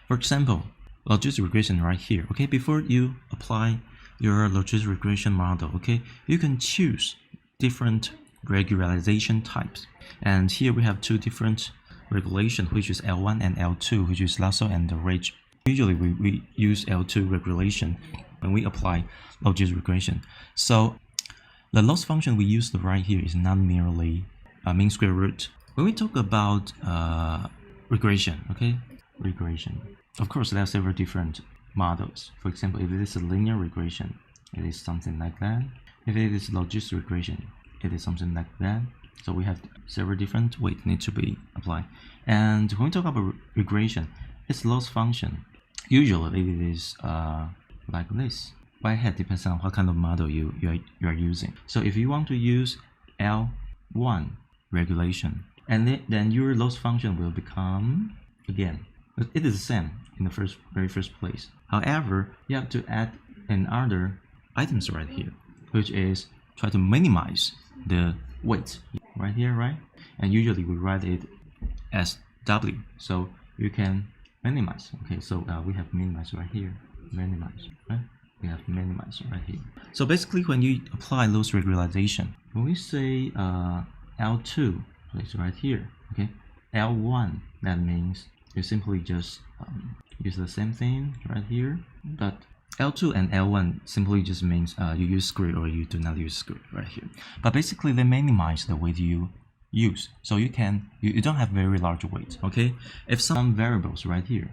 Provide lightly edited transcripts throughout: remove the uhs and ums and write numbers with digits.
For example, logistic regression right here. Okay, before you apply your logistic regression model, okay, you can choose different regularization types. And here we have two different regulations, which is L1 and L2, which is lasso and the ridge. Usually we use L2 regulation when we apply logistic regression. So the loss function we use right here is not merely a mean square root. When we talk about regression, okay, regression, of course there are several different models. For example, if it is a linear regression, it is something like that. If it is logistic regression, it is something like that. So we have several different weights need to be applied. And when we talk about regression, its loss function, usually it is like this. Y-hat depends on what kind of model you are using. So if you want to use L1 regulation, and then your loss function will become, again, it is the same in the very first place. However, you have to add another items right here, which is try to minimize the weight right here, right? And usually we write it as W, so you can minimize. Okay, so we have minimize right here, minimize, right? We have minimize right here. So basically, when you apply loss regularization, when we say L2, it's right here. Okay, L1, that means you simply just use the same thing right here. But L2 and L1 simply just means you use square or you do not use square right here. But basically, they minimize the weight you use, so you don't have very large weight. Okay, if some variables right here,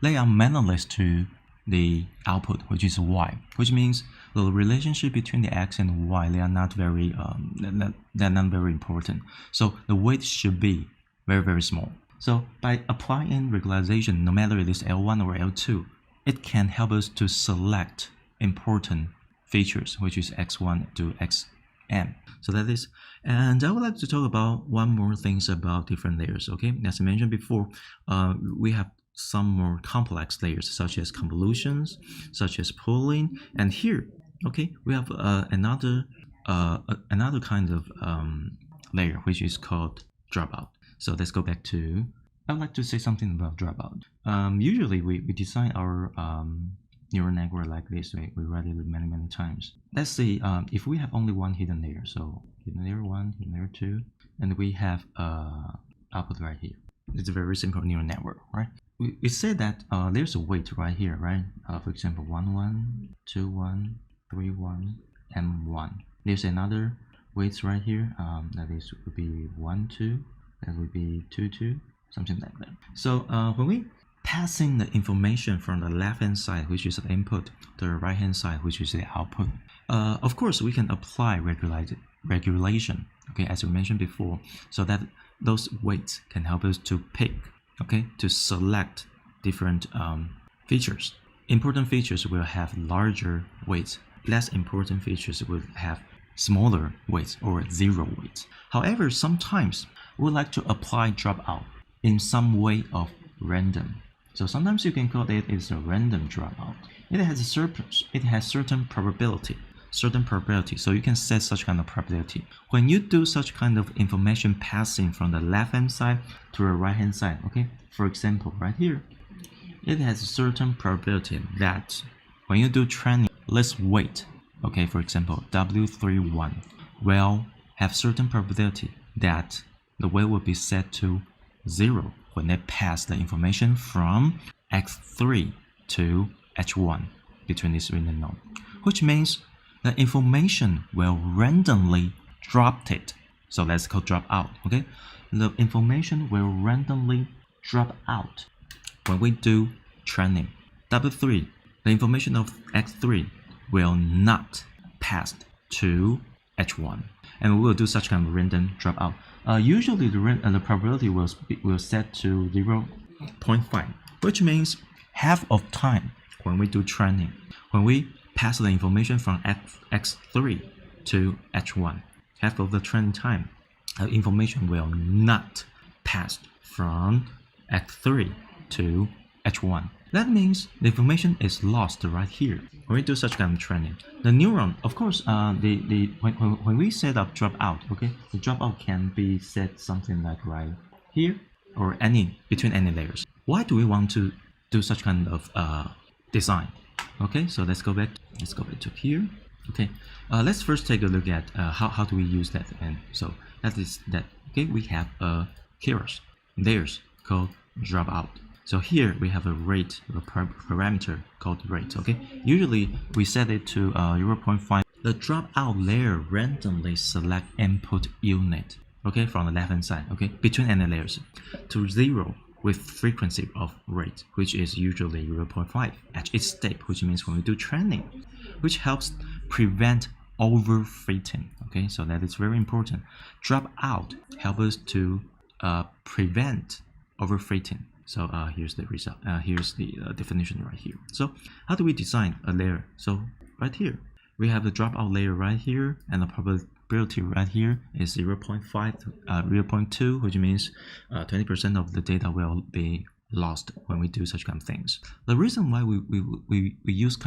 they are meaningless to the output, which is y, which means the relationship between the x and y, they are not very they're not very important. So the weight should be very, very small. So by applying regularization, no matter it is L1 or L2, it can help us to select important features, which is x1 to xn. So that is, and I would like to talk about one more things about different layers. Okay, as I mentioned before, we have some more complex layers such as convolutions, such as pooling, and here, okay, we have another kind of layer which is called dropout. So let's go back to, I would like to say something about dropout. Usually we design our neural network like this. We write it many times. Let's say if we have only one hidden layer, so hidden layer 1, hidden layer 2, and we have output right here. It's a very simple neural network, right? We said that there's a weight right here, right? For example, 1 1, 2 1, 3 1, and 1. There's another weights right here. That is would be 1 2. That would be 2 2. Something like that. So when we passing the information from the left hand side, which is the input, to the right hand side, which is the output, of course we can apply regulation. Okay, as we mentioned before, so that those weights can help us to pick, okay, to select different features. Important features will have larger weights. Less important features will have smaller weights or zero weights. However, sometimes we would like to apply dropout in some way of random. So sometimes you can call it as a random dropout. It has certain probability. So you can set such kind of probability. When you do such kind of information passing from the left hand side to the right hand side, okay, for example right here, it has a certain probability that when you do training, let's wait, okay, for example W31 will have certain probability that the weight will be set to 0 when they pass the information from x3 to h1 between this random node, which means the information will randomly drop it. So let's call drop out. Okay, the information will randomly drop out when we do training. W3, the information of x3 will not pass to h1, and we will do such kind of random dropout. Usually the probability will set to 0.5, which means half of time when we do training, when we pass the information from x3 to h1, half of the training time, information will not pass from x3 to h1. That means the information is lost right here when we do such kind of training. The neuron, of course, when we set up dropout, okay, the dropout can be set something like right here or between any layers. why do we want to do such kind of design? Okay, so let's go back to here. Okay, let's first take a look at how do we use that. And so that is that. Okay, we have a keywords layers called dropout. So here we have a rate, a parameter called rate. Okay, usually we set it to 0.5. The dropout layer randomly select input unit. Okay, from the left hand side. Okay, between any layers to 0 with frequency of rate, which is usually 0.5 at each step, which means when we do training, which helps prevent overfitting. Okay, so that is very important. Dropout helps us to prevent overfitting. So here's the result. Here's the definition right here. So how do we design a layer? So right here we have the dropout layer right here, and the probability right here is 0.5 0.2, which means 20% of the data will be lost when we do such kind of things. The reason why we use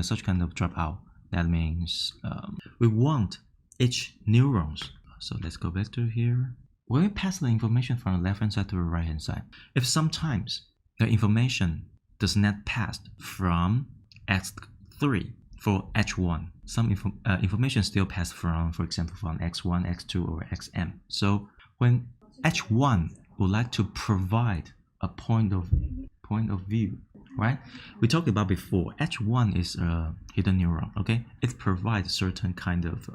such kind of dropout, that means we want each neurons. So let's go back to here. When we pass the information from the left hand side to the right hand side, if sometimes the information does not pass from X3 for H1, some information still pass from, for example, from X1, X2, or XM. So when H1 would like to provide a point of view, right? We talked about before, H1 is a hidden neuron, okay? It provides certain kind of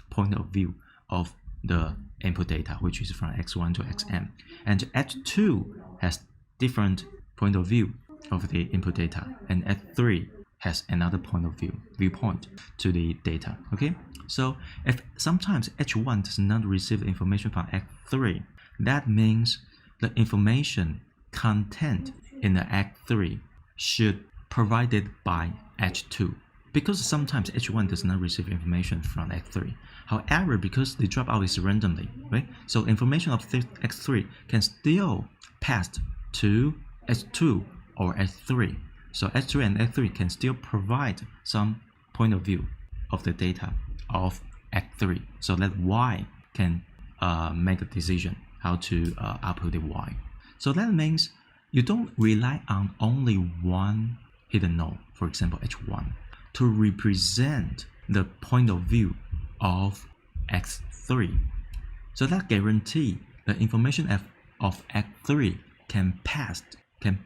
point of view of the input data, which is from X1 to XM. And H2 has different point of view of the input data, and H3 has another point of viewpoint to the data. Okay, so if sometimes H1 does not receive information from X3, that means the information content in the X3 should provided by H2, because sometimes H1 does not receive information from X3. However, because the dropout is randomly, right? So information of X3 can still pass to H2 or H3. So H2 and X3 can still provide some point of view of the data of X3, so that Y can make a decision how to output the Y. So that means you don't rely on only one hidden node, for example H1, to represent the point of view of X3. So that guarantee the information of X3 can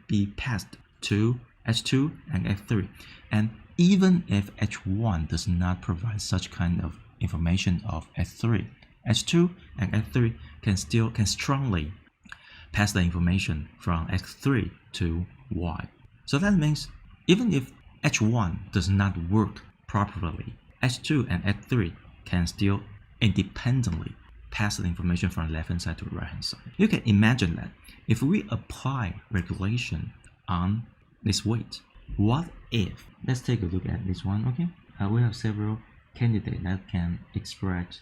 be passed to H2 and H3, and even if H1 does not provide such kind of information of H3, H2 and H3 can strongly pass the information from X3 to Y. So that means even if H1 does not work properly, H2 and H3 can still independently pass the information from the left hand side to the right hand side. You can imagine that if we apply regulation on this weight, what if, let's take a look at this one. Okay, we have several candidates that can express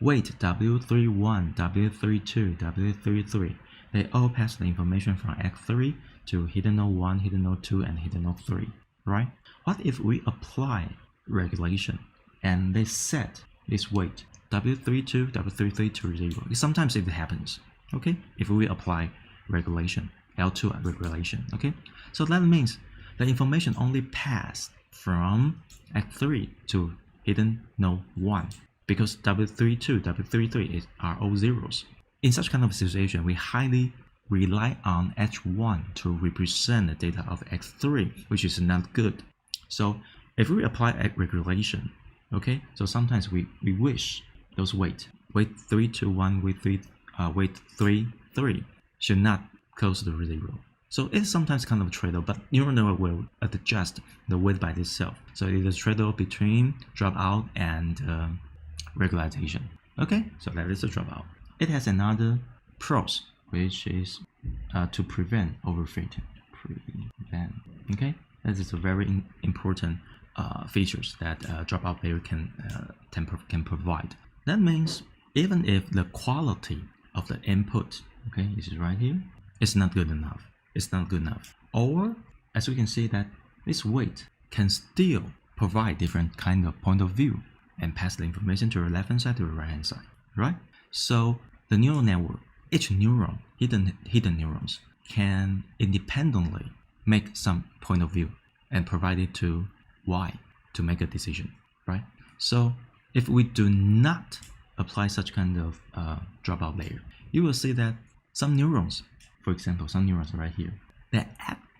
weight W31, W32, W33. They all pass the information from X3 to hidden node 1, hidden node 2, and hidden node 3, right? What if we apply regulation and they set this weight W32, W33 to 0? Sometimes it happens, okay? If we apply regulation, L2 regulation, okay? So that means the information only passed from X3 to hidden node 1, because W32, W33 are all zeros. In such kind of situation, we highly rely on H1 to represent the data of X3, which is not good. So if we apply regulation, okay, so sometimes we wish those weight 3 to 1, weight 3, 3 should not close to 0. So it's sometimes kind of a trade-off, but neural network will adjust the weight by itself. So it is a trade-off between dropout and regularization. Okay, so that is a dropout. It has another pros, which is to prevent overfitting. Okay, that is a very important features that dropout layer can provide. That means even if the quality of the input, okay, this is right here, it's not good enough. It's not good enough. Or as we can see that this weight can still provide different kind of point of view and pass the information to the left hand side to the right hand side, right? So the neural network, each neuron, hidden neurons, can independently make some point of view and provide it to Y to make a decision, right? So if we do not apply such kind of dropout layer, you will see that some neurons, for example, some neurons right here,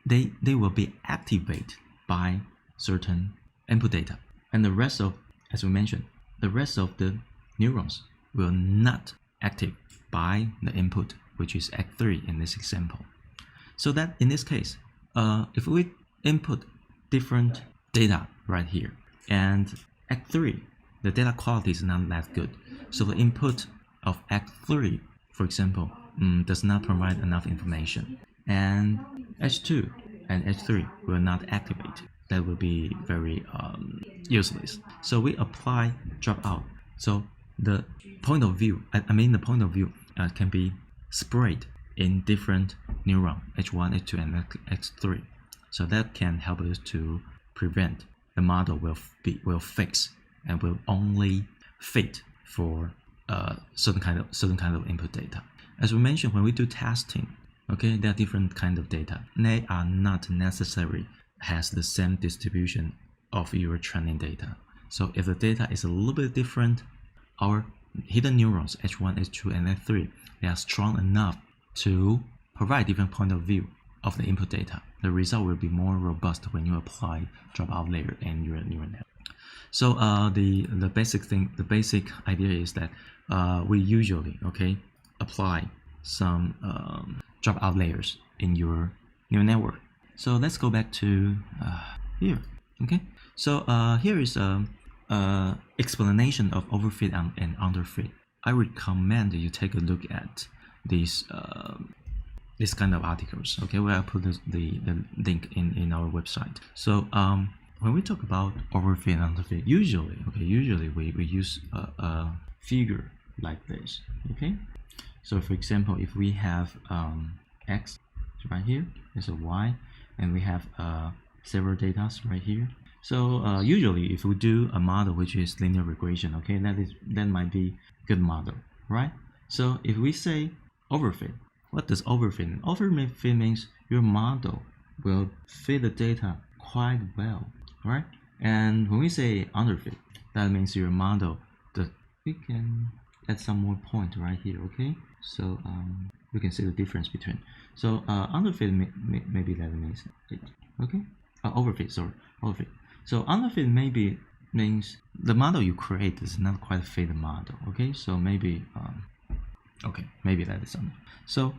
they will be activated by certain input data, and the rest of, as we mentioned, the rest of the neurons will not active by the input, which is X3 in this example. So that in this case, if we input different data right here, and X3, the data quality is not that good. So the input of X3, for example, does not provide enough information, and H2 and H3 will not activate. That will be very useless. So we apply dropout. So the point of view, the point of view can be spread in different neuron, H1, H2, and X3. So that can help us to prevent the model will fix and will only fit for certain kind of input data. As we mentioned, when we do testing, okay, there are different kind of data. They are not necessarily has the same distribution of your training data. So if the data is a little bit different, our hidden neurons, H1, H2, and H3, they are strong enough to provide different point of view of the input data. The result will be more robust when you apply dropout layer in your neural net. So the basic idea is that we usually apply some dropout layers in your neural network. So let's go back to here. Okay. So here is a explanation of overfit and underfit. I recommend you take a look at these this kind of articles. Okay, where I put the link in our website. So when we talk about overfit and underfit, usually we use a figure like this. Okay. So for example, if we have X right here, there's a Y, and we have several data right here. So usually if we do a model which is linear regression, okay, that might be good model, right? So if we say overfit, what does overfit mean? Overfit means your model will fit the data quite well, right? And when we say underfit, that means your model, we can add some more point right here, okay? So we can see the difference between. So underfit maybe that means it, okay? Overfit, sorry, overfit. So underfit maybe means the model you create is not quite fit the model, okay? So maybe maybe that is something. So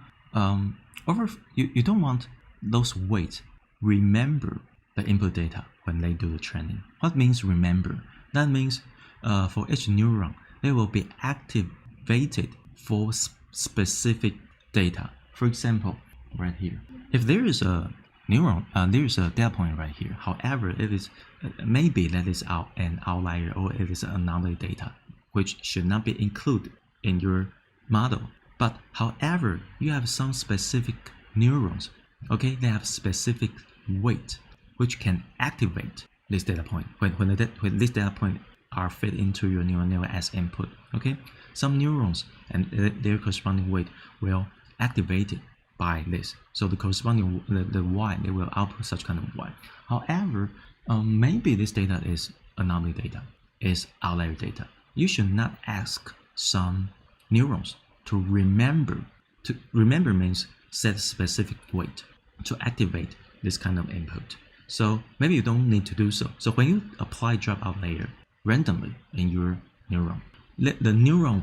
you don't want those weights remember the input data when they do the training. What means remember? That means for each neuron, they will be activated for specific data. For example, right here, if there is a neuron, there is a data point right here. However, it is maybe that is an outlier, or it is anomaly data, which should not be included in your model. But however, you have some specific neurons, okay, they have specific weight which can activate this data point when this data point are fed into your neural network as input. Okay, some neurons and their corresponding weight will activate it by this. So the corresponding the Y, they will output such kind of Y. However, maybe this data is anomaly data, is outlier data. You should not ask some neurons to remember. To remember means set specific weight to activate this kind of input. So maybe you don't need to do so. So when you apply dropout layer randomly in your neuron, the neuron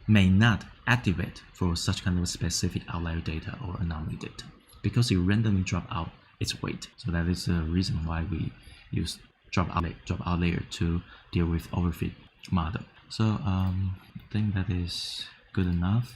may not activate for such kind of specific outlier data or anomaly data because you randomly drop out its weight. So that is the reason why we use dropout layer to deal with overfit model. So I think that is good enough.